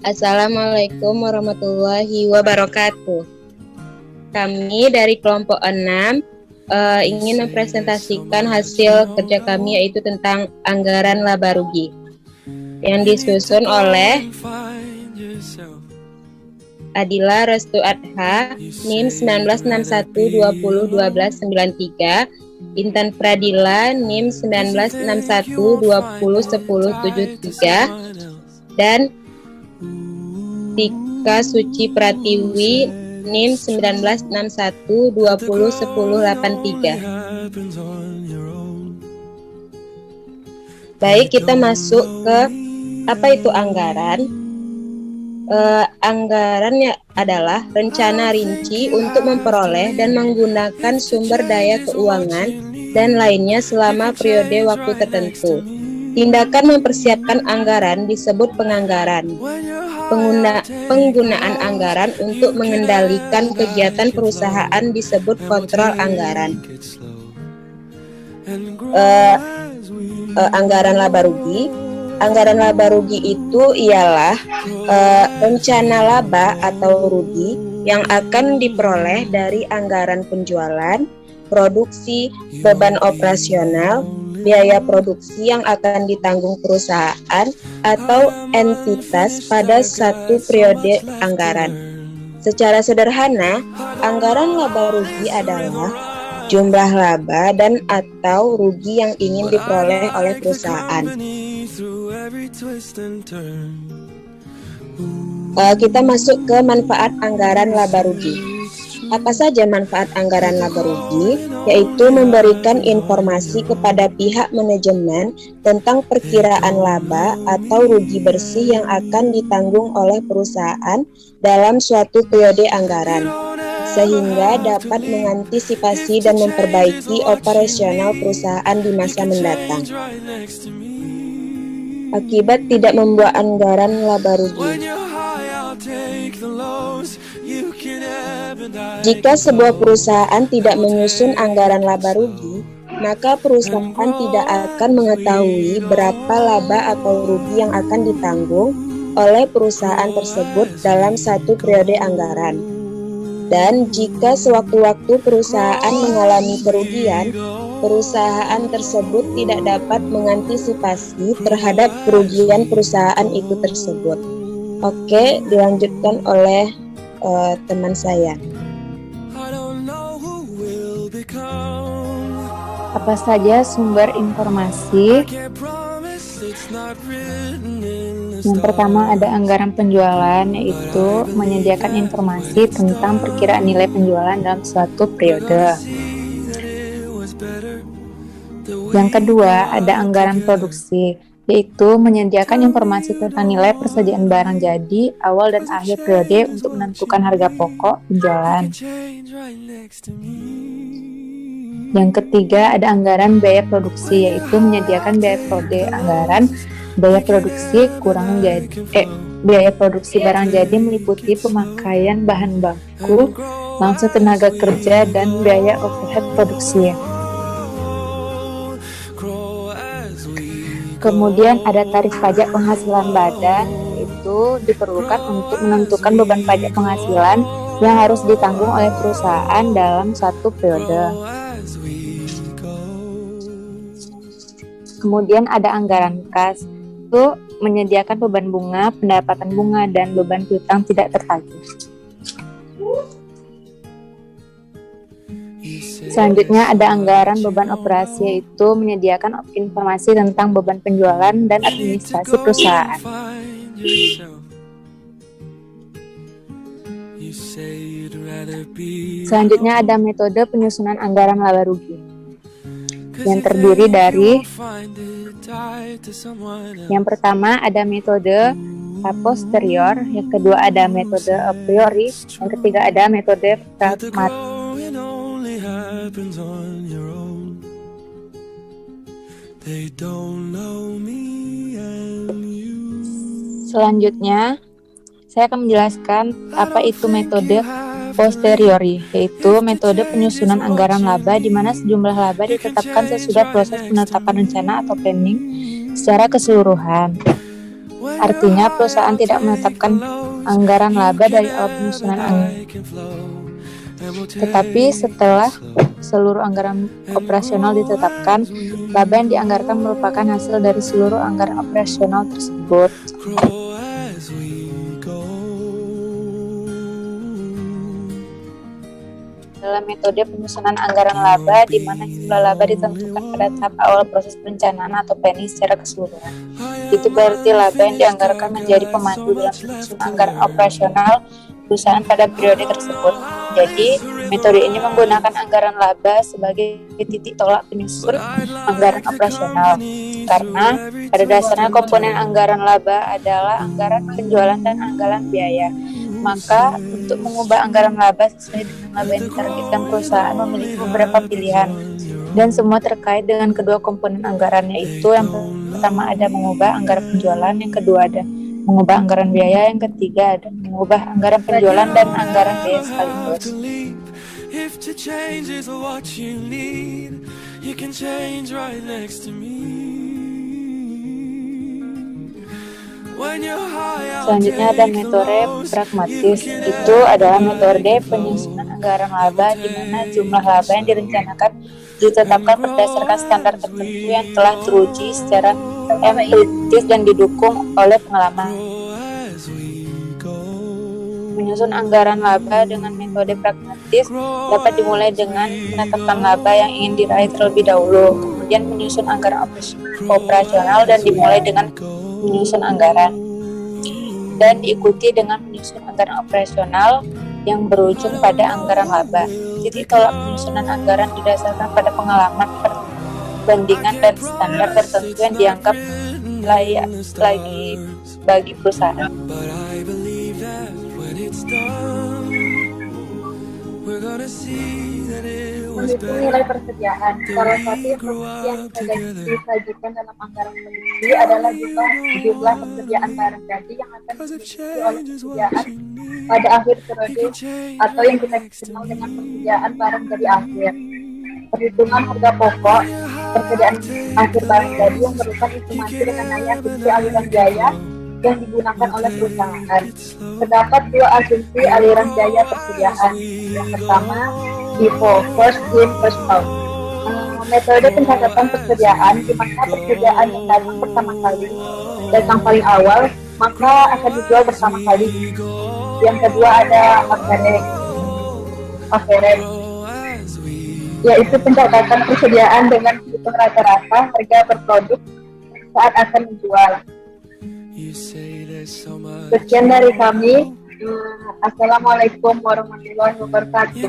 Assalamualaikum warahmatullahi wabarakatuh. Kami dari kelompok 6 ingin mempresentasikan hasil kerja kami, yaitu tentang anggaran laba rugi yang disusun oleh Adila Restu Adha, NIM 1961201293, Intan Pradila, NIM 1961201073, dan Tika Suci Pratiwi, NIM 1961201083. Baik, kita masuk ke apa itu anggaran. Anggarannya adalah rencana rinci untuk memperoleh dan menggunakan sumber daya keuangan dan lainnya selama periode waktu tertentu. Tindakan mempersiapkan anggaran disebut penganggaran. Penggunaan anggaran untuk mengendalikan kegiatan perusahaan disebut kontrol anggaran. Anggaran laba rugi. Anggaran laba rugi itu ialah rencana laba atau rugi yang akan diperoleh dari anggaran penjualan, produksi, beban operasional, biaya produksi yang akan ditanggung perusahaan atau entitas pada satu periode anggaran. Secara sederhana, anggaran laba rugi adalah jumlah laba dan atau rugi yang ingin diperoleh oleh perusahaan. Kita masuk ke manfaat anggaran laba rugi. Apa saja manfaat anggaran laba rugi? Yaitu memberikan informasi kepada pihak manajemen tentang perkiraan laba atau rugi bersih yang akan ditanggung oleh perusahaan dalam suatu periode anggaran, sehingga dapat mengantisipasi dan memperbaiki operasional perusahaan di masa mendatang. Akibat tidak membuat anggaran laba rugi. Jika sebuah perusahaan tidak menyusun anggaran laba rugi, maka perusahaan tidak akan mengetahui berapa laba atau rugi yang akan ditanggung oleh perusahaan tersebut dalam satu periode anggaran. Dan jika sewaktu-waktu perusahaan mengalami kerugian, perusahaan tersebut tidak dapat mengantisipasi terhadap kerugian perusahaan itu tersebut. Oke, dilanjutkan oleh teman saya. Apa saja sumber informasi? Yang pertama ada anggaran penjualan, yaitu menyediakan informasi tentang perkiraan nilai penjualan dalam suatu periode. Yang kedua ada anggaran produksi, yaitu menyediakan informasi tentang nilai persediaan barang jadi awal dan akhir periode untuk menentukan harga pokok penjualan. Yang ketiga ada anggaran biaya produksi, yaitu menyediakan biaya anggaran biaya produksi biaya produksi barang jadi meliputi pemakaian bahan baku, langsung tenaga kerja, dan biaya overhead produksi. Kemudian ada tarif pajak penghasilan badan, itu diperlukan untuk menentukan beban pajak penghasilan yang harus ditanggung oleh perusahaan dalam satu periode. Kemudian ada anggaran kas, itu menyediakan beban bunga, pendapatan bunga, dan beban piutang tidak tertagih. Selanjutnya ada anggaran beban operasi, yaitu menyediakan informasi tentang beban penjualan dan administrasi perusahaan. Selanjutnya ada metode penyusunan anggaran laba rugi, yang terdiri dari yang pertama ada metode a posterior, yang kedua ada metode a priori, yang ketiga ada metode pragmatik. Selanjutnya saya akan menjelaskan apa itu metode posteriori, yaitu metode penyusunan anggaran laba di mana sejumlah laba ditetapkan sesudah proses penetapan rencana atau planning secara keseluruhan. Artinya perusahaan tidak menetapkan anggaran laba dari awal penyusunan tetapi setelah seluruh anggaran operasional ditetapkan, laba yang dianggarkan merupakan hasil dari seluruh anggaran operasional tersebut. Dalam metode penyusunan anggaran laba, di mana jumlah laba ditentukan pada tahap awal proses perencanaan atau planning secara keseluruhan. Itu berarti laba yang dianggarkan menjadi pemandu dalam penyusunan anggaran operasional perusahaan pada periode tersebut. Jadi, metode ini menggunakan anggaran laba sebagai titik tolak penyusun anggaran operasional. Karena pada dasarnya komponen anggaran laba adalah anggaran penjualan dan anggaran biaya. Maka, untuk mengubah anggaran laba sesuai dengan laba yang ditargetkan perusahaan memiliki beberapa pilihan. Dan semua terkait dengan kedua komponen anggarannya itu. Yang pertama ada mengubah anggaran penjualan, yang kedua ada mengubah anggaran biaya, yang ketiga ada mengubah anggaran penjualan dan anggaran biaya sekaligus. If to change is what you need, you can change right next to me. Selanjutnya ada metode pragmatis. Itu adalah metode penyusunan anggaran laba di mana jumlah laba yang direncanakan ditetapkan berdasarkan standar tertentu yang telah teruji secara empiris dan didukung oleh pengalaman. Menyusun anggaran laba dengan metode pragmatis dapat dimulai dengan menetapkan laba yang ingin diraih terlebih dahulu, kemudian menyusun anggaran operasional dan dimulai dengan menyusun anggaran, dan diikuti dengan menyusun anggaran operasional yang berujung pada anggaran laba. Titik tolak penyusunan anggaran didasarkan pada pengalaman, perbandingan, dan standar tertentu yang dianggap layak lagi bagi perusahaan. Menghitung nilai persediaan. Salah satu yang disajikan dalam anggaran produksi adalah jumlah persediaan barang jadi yang akan dimiliki oleh persediaan pada akhir periode atau yang kita kenal dengan persediaan barang jadi akhir. Perhitungan harga pokok persediaan akhir barang jadi yang merupakan informasi dengan asumsi aliran biaya yang digunakan oleh perusahaan. Terdapat dua asumsi aliran biaya persediaan. Yang pertama, FIFO, first in, first out. Metode pencatatan persediaan, di mana persediaan yang datang pertama kali, datang paling awal, maka akan dijual pertama kali. Yang kedua ada average, yaitu pencatatan persediaan dengan hitung rata-rata harga per produk saat akan dijual. Sekian dari kami. Assalamualaikum warahmatullahi wabarakatuh.